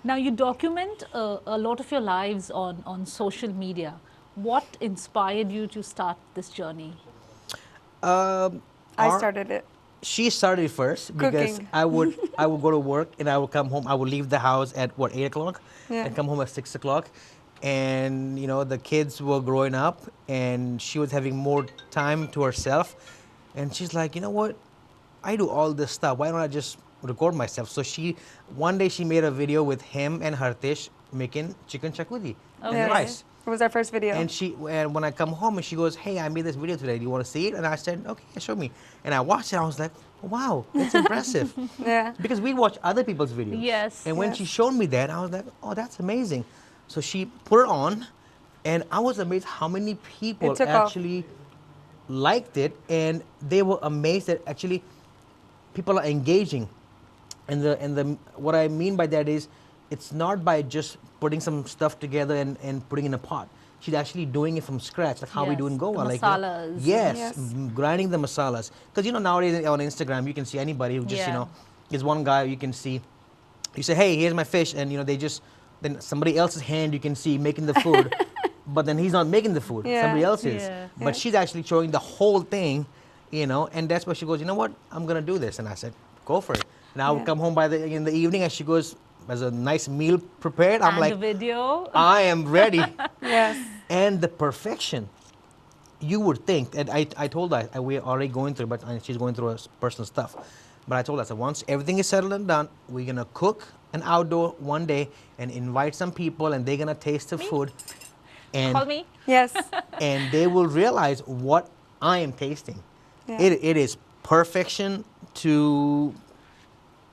Now, you document a lot of your lives on social media. What inspired you to start this journey? Um, I our, started it. she started first because Cooking. I would go to work and I would come home. I would leave the house at what 8 o'clock Yeah. and come home at 6 o'clock, and you know the kids were growing up and she was having more time to herself, and she's like, you know what, I do all this stuff. Why don't I just record myself? So she one day she made a video with him and Hartish making chicken chakudi and Yes. rice. It was our first video. And when I come home and she goes, hey, I made this video today. Do you want to see it? And I said, okay, show me. And I watched it. I was like, wow, that's impressive. Yeah. Because we watch other people's videos. Yes. And when Yes. she showed me that, I was like, oh, that's amazing. So she put it on, and I was amazed how many people It took off. actually liked it, and they were amazed that actually people are engaging. And the what I mean by that is, it's not by just putting some stuff together and putting in a pot. She's actually doing it from scratch, like how we Yes, do in Goa. the like masalas. yes, Yes. grinding the masalas. Because you know nowadays on Instagram you can see anybody who just you Yeah. know, there's one guy you can see. You say, hey, here's my fish, and you know they just then somebody else's hand you can see making the food, but then he's not making the food. Yeah. Somebody else is. Yeah. But Yeah. she's actually showing the whole thing, you know, and that's where she goes, you know what, I'm gonna do this, and I said, go for it. And I would Yeah. come home in the evening, and she goes, there's a nice meal prepared. I'm And like, the video. I am ready. Yes. And the perfection, you would think, and I told her, we're already going through, but she's going through her personal stuff. But I told her, so once everything is settled and done, we're gonna cook an outdoor one day and invite some people, and they're gonna taste the food. And Call me. Yes. and they will realize what I am tasting. Yeah. It is perfection to,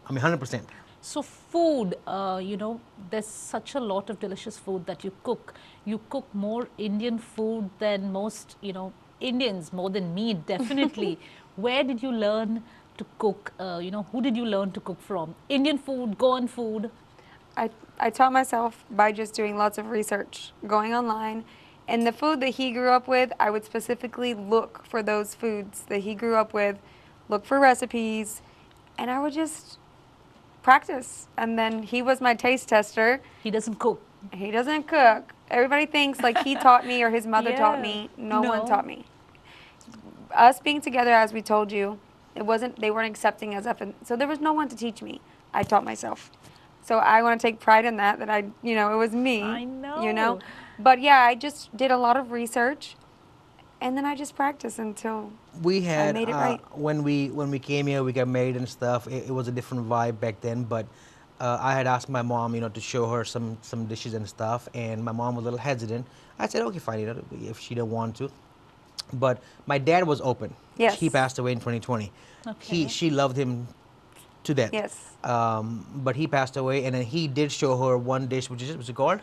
I mean, 100%. So food, you know, there's such a lot of delicious food that you cook. You cook more Indian food than most, you know, Indians, more than me, definitely. Where did you learn to cook? You know, who did you learn to cook from? Indian food, Goan food? I taught myself by just doing lots of research, going online. And the food that he grew up with, I would specifically look for those foods that he grew up with, look for recipes, and I would just practice. And then he was my taste tester. He doesn't cook. He doesn't cook. Everybody thinks like he taught me or his mother taught Yeah. me. No No. one taught me. Us being together, as we told you, they weren't accepting us up, and so there was no one to teach me. I taught myself. So I want to take pride in that it was me. I You know. know? But yeah, I just did a lot of research, and then I just practiced until We had made it right. when we came here, we got married and stuff. It was a different vibe back then, but I had asked my mom, you know, to show her some dishes and stuff, and my mom was a little hesitant. I said, okay, fine, you know, if she don't want to. But my dad was open. Yes. He passed away in 2020. Okay. She loved him to death. Yes. But he passed away, and then he did show her one dish, which is what's it called?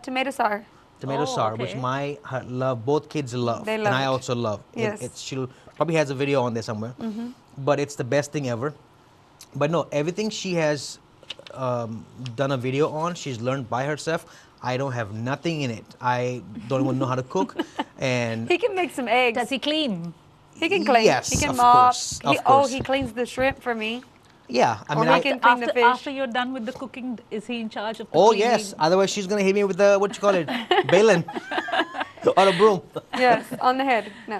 Tomato sour. Tomato Oh, sour, which okay. both kids love, They and love I it. also love. Yes. She'll probably has a video on there somewhere, but it's the best thing ever. But no, everything she has done a video on, she's learned by herself. I don't have nothing in it. I don't even know how to cook, and He can make some eggs. Does he clean? He can clean. Yes, He can of mop. course, of He course. cleans the shrimp for me. yeah, I Or mean, he I, can clean the fish. After you're done with the cooking, is he in charge of the oh cleaning? yes. Otherwise, she's gonna hit me with the what you call it, balin, or a broom. Yes, on the head. No.